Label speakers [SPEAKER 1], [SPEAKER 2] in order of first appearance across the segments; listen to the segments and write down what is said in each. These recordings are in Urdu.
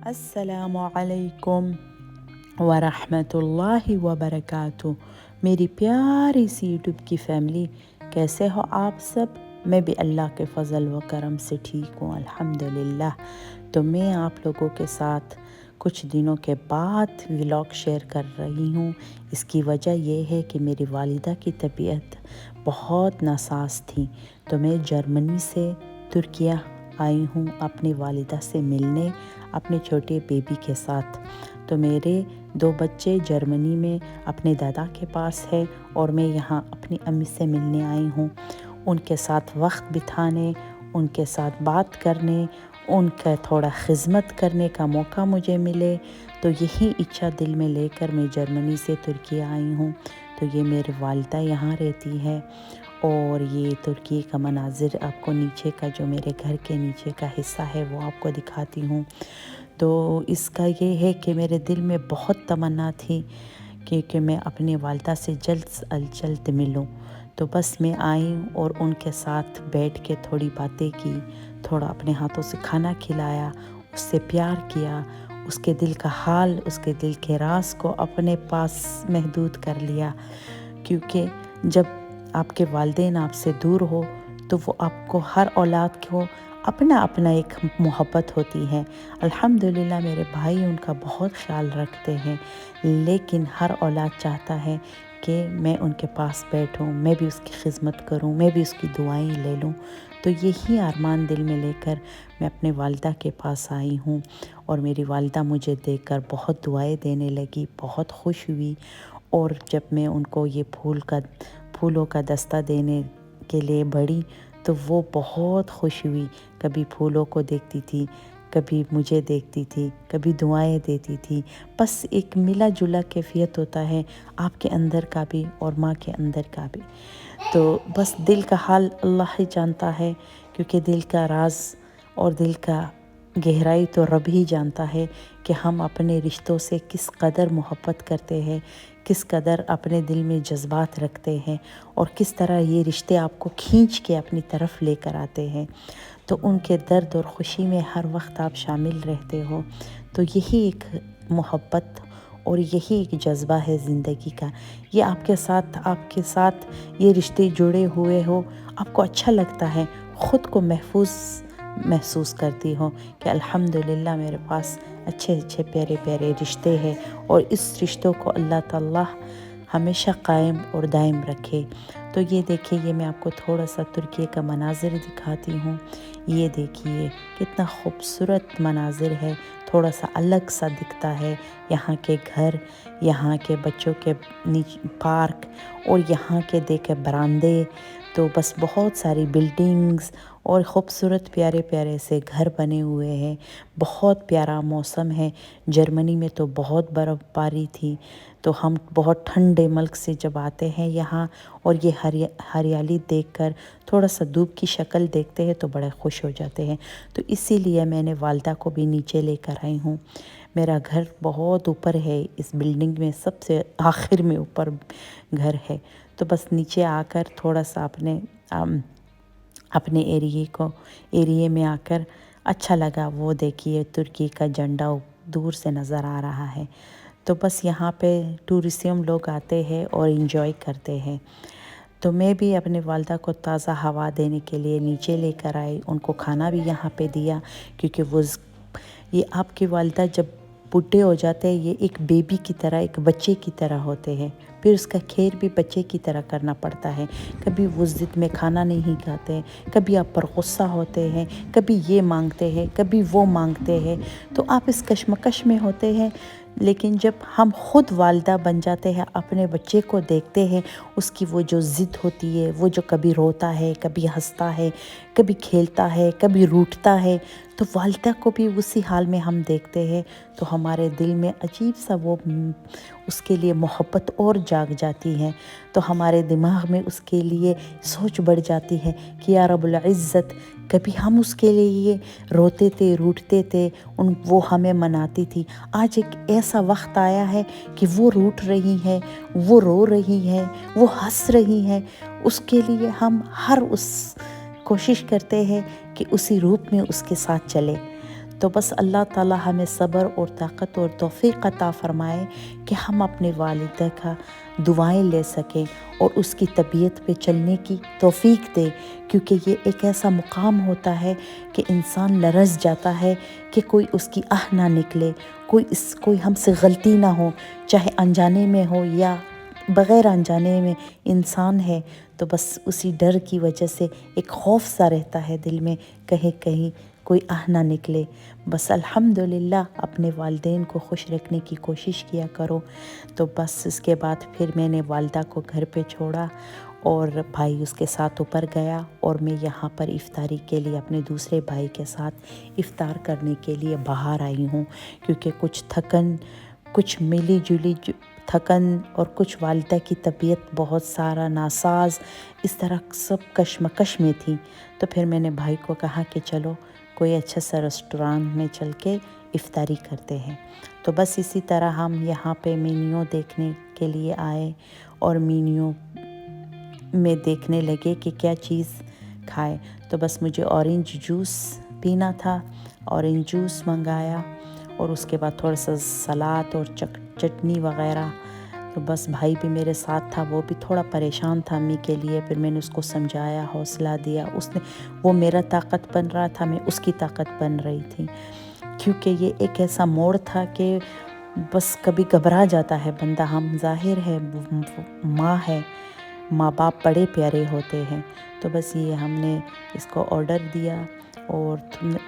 [SPEAKER 1] السلام علیکم ورحمۃ اللہ وبرکاتہ۔ میری پیاری سی یوٹیوب کی فیملی، کیسے ہو آپ سب؟ میں بھی اللہ کے فضل و کرم سے ٹھیک ہوں الحمدللہ۔ تو میں آپ لوگوں کے ساتھ کچھ دنوں کے بعد ولاگ شیئر کر رہی ہوں۔ اس کی وجہ یہ ہے کہ میری والدہ کی طبیعت بہت ناساز تھی، تو میں جرمنی سے ترکیہ آئی ہوں اپنی والدہ سے ملنے، اپنے چھوٹے بیبی کے ساتھ۔ تو میرے 2 بچے جرمنی میں اپنے دادا کے پاس ہے اور میں یہاں اپنی امی سے ملنے آئی ہوں، ان کے ساتھ وقت بتانے، ان کے ساتھ بات کرنے، ان کا تھوڑا خدمت کرنے کا موقع مجھے ملے۔ تو یہی اچھا دل میں لے کر میں جرمنی سے ترکیہ آئی ہوں۔ تو یہ میری والدہ یہاں رہتی ہے، اور یہ ترکی کا مناظر آپ کو نیچے کا، جو میرے گھر کے نیچے کا حصہ ہے وہ آپ کو دکھاتی ہوں۔ تو اس کا یہ ہے کہ میرے دل میں بہت تمنا تھی کہ میں اپنی والدہ سے جلد از جلد ملوں۔ تو بس میں آئی اور ان کے ساتھ بیٹھ کے تھوڑی باتیں کی، تھوڑا اپنے ہاتھوں سے کھانا کھلایا، اس سے پیار کیا، اس کے دل کا حال، اس کے دل کے راز کو اپنے پاس محدود کر لیا، کیونکہ جب آپ کے والدین آپ سے دور ہو تو وہ آپ کو، ہر اولاد کو اپنا ایک محبت ہوتی ہے۔ الحمدللہ میرے بھائی ان کا بہت خیال رکھتے ہیں، لیکن ہر اولاد چاہتا ہے کہ میں ان کے پاس بیٹھوں، میں بھی اس کی خدمت کروں، میں بھی اس کی دعائیں لے لوں۔ تو یہی ارمان دل میں لے کر میں اپنے والدہ کے پاس آئی ہوں، اور میری والدہ مجھے دیکھ کر بہت دعائیں دینے لگی، بہت خوش ہوئی۔ اور جب میں ان کو یہ پھولوں کا دستہ دینے کے لیے بڑھی تو وہ بہت خوش ہوئی، کبھی پھولوں کو دیکھتی تھی، کبھی مجھے دیکھتی تھی، کبھی دعائیں دیتی تھی۔ بس ایک ملا جلا کیفیت ہوتا ہے آپ کے اندر کا بھی اور ماں کے اندر کا بھی۔ تو بس دل کا حال اللہ ہی جانتا ہے، کیونکہ دل کا راز اور دل کا گہرائی تو رب ہی جانتا ہے کہ ہم اپنے رشتوں سے کس قدر محبت کرتے ہیں، کس قدر اپنے دل میں جذبات رکھتے ہیں، اور کس طرح یہ رشتے آپ کو کھینچ کے اپنی طرف لے کر آتے ہیں۔ تو ان کے درد اور خوشی میں ہر وقت آپ شامل رہتے ہو، تو یہی ایک محبت اور یہی ایک جذبہ ہے زندگی کا۔ یہ آپ کے ساتھ یہ رشتے جڑے ہوئے ہو، آپ کو اچھا لگتا ہے، خود کو محسوس کرتی ہو کہ الحمدللہ میرے پاس اچھے پیارے پیارے رشتے ہیں، اور اس رشتوں کو اللہ تعالیٰ ہمیشہ قائم اور دائم رکھے۔ تو یہ دیکھیے، یہ میں آپ کو تھوڑا سا ترکی کا مناظر دکھاتی ہوں۔ یہ دیکھیے کتنا خوبصورت مناظر ہے، تھوڑا سا الگ سا دکھتا ہے۔ یہاں کے گھر، یہاں کے بچوں کے پارک، اور یہاں کے دیکھے براندے، تو بس بہت ساری بلڈنگز اور خوبصورت پیارے پیارے سے گھر بنے ہوئے ہیں۔ بہت پیارا موسم ہے۔ جرمنی میں تو بہت برف باری تھی، تو ہم بہت ٹھنڈے ملک سے جب آتے ہیں یہاں، اور یہ ہریالی دیکھ کر، تھوڑا سا دھوپ کی شکل دیکھتے ہیں تو بڑے خوش ہو جاتے ہیں۔ تو اسی لیے میں نے والدہ کو بھی نیچے لے کر آئی ہوں۔ میرا گھر بہت اوپر ہے، اس بلڈنگ میں سب سے آخر میں اوپر گھر ہے۔ تو بس نیچے آ کر تھوڑا سا اپنے ایریے میں آ کر اچھا لگا۔ وہ دیکھیے ترکی کا جھنڈا دور سے نظر آ رہا ہے۔ تو بس یہاں پہ ٹورسٹم لوگ آتے ہیں اور انجوائے کرتے ہیں۔ تو میں بھی اپنی والدہ کو تازہ ہوا دینے کے لیے نیچے لے کر آئی، ان کو کھانا بھی یہاں پہ دیا، کیونکہ یہ آپ کی والدہ جب بوڑھے ہو جاتے ہیں، یہ ایک بیبی کی طرح، ایک بچے کی طرح ہوتے ہیں، پھر اس کا خیر بھی بچے کی طرح کرنا پڑتا ہے۔ کبھی وہ ضد میں کھانا نہیں کھاتے، کبھی آپ پر غصہ ہوتے ہیں، کبھی یہ مانگتے ہیں، کبھی وہ مانگتے ہیں، تو آپ اس کشمکش میں ہوتے ہیں۔ لیکن جب ہم خود والدہ بن جاتے ہیں، اپنے بچے کو دیکھتے ہیں، اس کی وہ جو ضد ہوتی ہے، وہ جو کبھی روتا ہے، کبھی ہنستا ہے، کبھی کھیلتا ہے، کبھی روٹھتا ہے، تو والدہ کو بھی اسی حال میں ہم دیکھتے ہیں، تو ہمارے دل میں عجیب سا وہ اس کے لیے محبت اور جاگ جاتی ہے۔ تو ہمارے دماغ میں اس کے لیے سوچ بڑھ جاتی ہے کہ یا رب العزت، کبھی ہم اس کے لیے روتے تھے، روٹھتے تھے، وہ ہمیں مناتی تھی۔ آج ایک ایسا وقت آیا ہے کہ وہ روٹھ رہی ہے، وہ رو رہی ہے، وہ ہنس رہی ہے، اس کے لیے ہم کوشش کرتے ہیں کہ اسی روپ میں اس کے ساتھ چلے۔ تو بس اللہ تعالیٰ ہمیں صبر اور طاقت اور توفیق عطا فرمائے کہ ہم اپنے والدہ کا دعائیں لے سکیں اور اس کی طبیعت پہ چلنے کی توفیق دے، کیونکہ یہ ایک ایسا مقام ہوتا ہے کہ انسان لرز جاتا ہے کہ کوئی اس کی آہ نہ نکلے، کوئی ہم سے غلطی نہ ہو، چاہے انجانے میں ہو یا بغیر انجانے میں انسان ہے، تو بس اسی ڈر کی وجہ سے ایک خوف سا رہتا ہے دل میں، کہیں کوئی آہ نہ نکلے۔ بس الحمدللہ اپنے والدین کو خوش رکھنے کی کوشش کیا کرو۔ تو بس اس کے بعد پھر میں نے والدہ کو گھر پہ چھوڑا اور بھائی اس کے ساتھ اوپر گیا، اور میں یہاں پر افطاری کے لیے اپنے دوسرے بھائی کے ساتھ افطار کرنے کے لیے باہر آئی ہوں، کیونکہ کچھ ملی جلی تھکن اور کچھ والدہ کی طبیعت بہت سارا ناساز، اس طرح سب کشمکش میں تھی۔ تو پھر میں نے بھائی کو کہا کہ چلو کوئی اچھا سا ریسٹورانٹ میں چل کے افطاری کرتے ہیں۔ تو بس اسی طرح ہم یہاں پہ مینیو دیکھنے کے لیے آئے اور مینیو میں دیکھنے لگے کہ کیا چیز کھائے۔ تو بس مجھے اورنج جوس پینا تھا، اورنج جوس منگایا، اور اس کے بعد تھوڑا سا سلاد اور چٹنی وغیرہ۔ تو بس بھائی بھی میرے ساتھ تھا، وہ بھی تھوڑا پریشان تھا امی کے لیے، پھر میں نے اس کو سمجھایا، حوصلہ دیا، وہ میرا طاقت بن رہا تھا، میں اس کی طاقت بن رہی تھی، کیونکہ یہ ایک ایسا موڑ تھا کہ بس کبھی گھبرا جاتا ہے بندہ۔ ہم ظاہر ہے ماں باپ بڑے پیارے ہوتے ہیں، تو بس یہ ہم نے اس کو آرڈر دیا، اور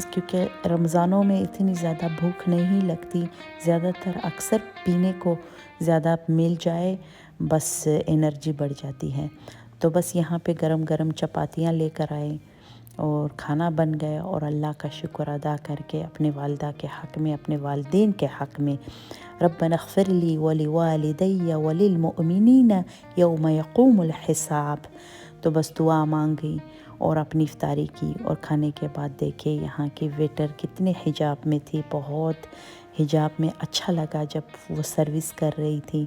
[SPEAKER 1] کیونکہ رمضانوں میں اتنی زیادہ بھوک نہیں لگتی، زیادہ تر اکثر پینے کو زیادہ مل جائے بس انرجی بڑھ جاتی ہے۔ تو بس یہاں پہ گرم گرم چپاتیاں لے کر آئے اور کھانا بن گیا، اور اللہ کا شکر ادا کر کے اپنے والدہ کے حق میں، اپنے والدین کے حق میں، ربنا اغفر لی ولوالدی وللمؤمنین یوم یقوم الحساب، تو بس دعا مانگی اور اپنی افطاری کی، اور کھانے کے بعد دیکھے یہاں کی ویٹر کتنے حجاب میں تھی، بہت حجاب میں اچھا لگا جب وہ سروس کر رہی تھی۔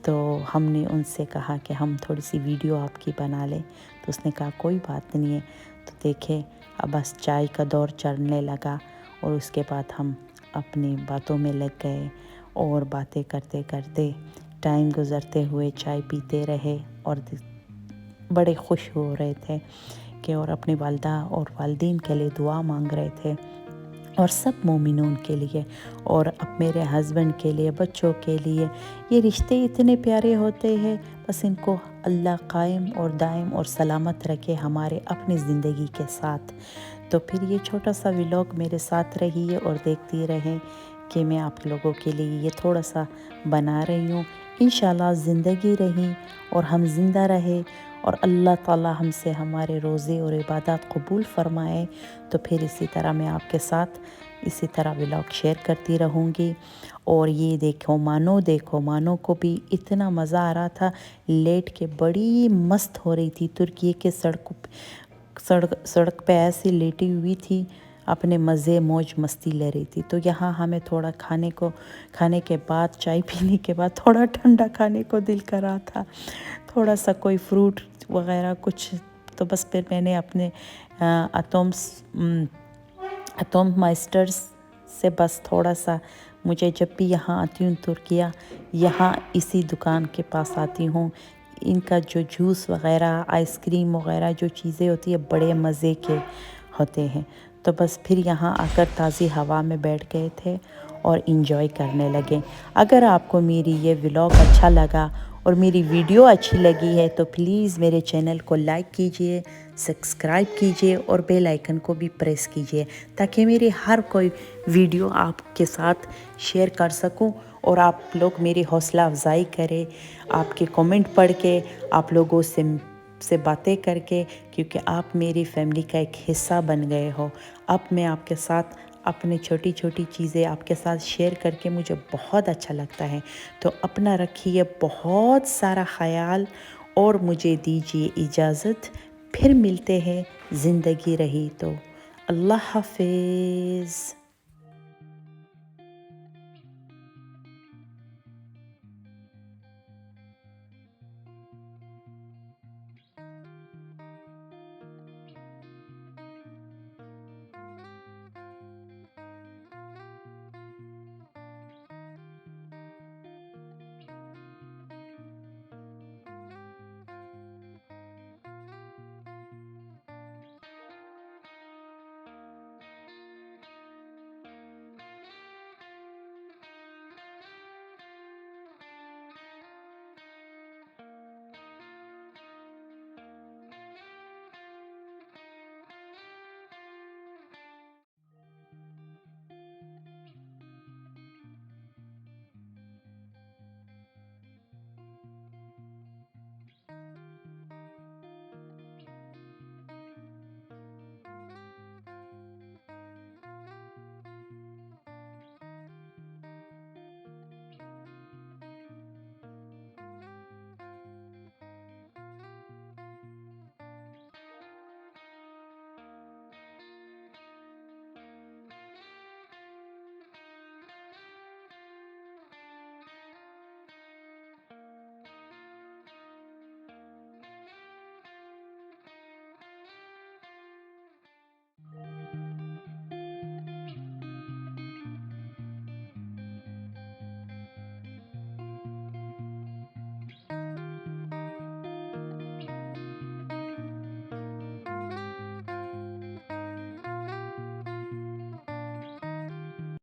[SPEAKER 1] تو ہم نے ان سے کہا کہ ہم تھوڑی سی ویڈیو آپ کی بنا لیں، تو اس نے کہا کوئی بات نہیں ہے۔ تو دیکھے اب بس چائے کا دور چڑھنے لگا، اور اس کے بعد ہم اپنی باتوں میں لگ گئے، اور باتیں کرتے کرتے ٹائم گزرتے ہوئے چائے پیتے رہے، اور بڑے خوش ہو رہے تھے کہ اور اپنی والدہ اور والدین کے لیے دعا مانگ رہے تھے، اور سب مومنون کے لیے، اور اب میرے ہسبینڈ کے لیے، بچوں کے لیے۔ یہ رشتے اتنے پیارے ہوتے ہیں، بس ان کو اللہ قائم اور دائم اور سلامت رکھے ہمارے اپنی زندگی کے ساتھ۔ تو پھر یہ چھوٹا سا ولاگ میرے ساتھ رہیے اور دیکھتی رہیں کہ میں آپ لوگوں کے لیے یہ تھوڑا سا بنا رہی ہوں۔ انشاءاللہ زندگی رہی اور ہم زندہ رہے، اور اللہ تعالی ہم سے ہمارے روزے اور عبادات قبول فرمائے، تو پھر اسی طرح میں آپ کے ساتھ اسی طرح ولاگ شیئر کرتی رہوں گی۔ اور یہ دیکھو مانو کو بھی اتنا مزہ آ رہا تھا، لیٹ کے بڑی مست ہو رہی تھی، ترکی کے سڑک پہ ایسی لیٹی ہوئی تھی، اپنے مزے موج مستی لے رہی تھی۔ تو یہاں ہمیں تھوڑا کھانے کے بعد، چائے پینے کے بعد تھوڑا ٹھنڈا کھانے کو دل کر رہا تھا، تھوڑا سا کوئی فروٹ وغیرہ کچھ۔ تو بس پھر میں نے اپنے اتوم مائسٹرز سے بس تھوڑا سا، مجھے جب بھی یہاں آتی ہوں ترکیہ، یہاں اسی دکان کے پاس آتی ہوں، ان کا جو جوس وغیرہ، آئس کریم وغیرہ جو چیزیں ہوتی ہیں بڑے مزے کے ہوتے ہیں۔ تو بس پھر یہاں آ کر تازی ہوا میں بیٹھ گئے تھے اور انجوائے کرنے لگے۔ اگر آپ کو میری یہ ولاگ اچھا لگا اور میری ویڈیو اچھی لگی ہے تو پلیز میرے چینل کو لائک کیجئے، سبسکرائب کیجئے، اور بیل آئیکن کو بھی پریس کیجئے، تاکہ میری ہر کوئی ویڈیو آپ کے ساتھ شیئر کر سکوں، اور آپ لوگ میری حوصلہ افزائی کرے، آپ کے کمنٹ پڑھ کے، آپ لوگوں سے باتیں کر کے، کیونکہ آپ میری فیملی کا ایک حصہ بن گئے ہو۔ اب میں آپ کے ساتھ اپنی چھوٹی چھوٹی چیزیں آپ کے ساتھ شیئر کر کے مجھے بہت اچھا لگتا ہے۔ تو اپنا رکھیے بہت سارا خیال، اور مجھے دیجیے اجازت، پھر ملتے ہیں، زندگی رہی تو۔ اللہ حافظ۔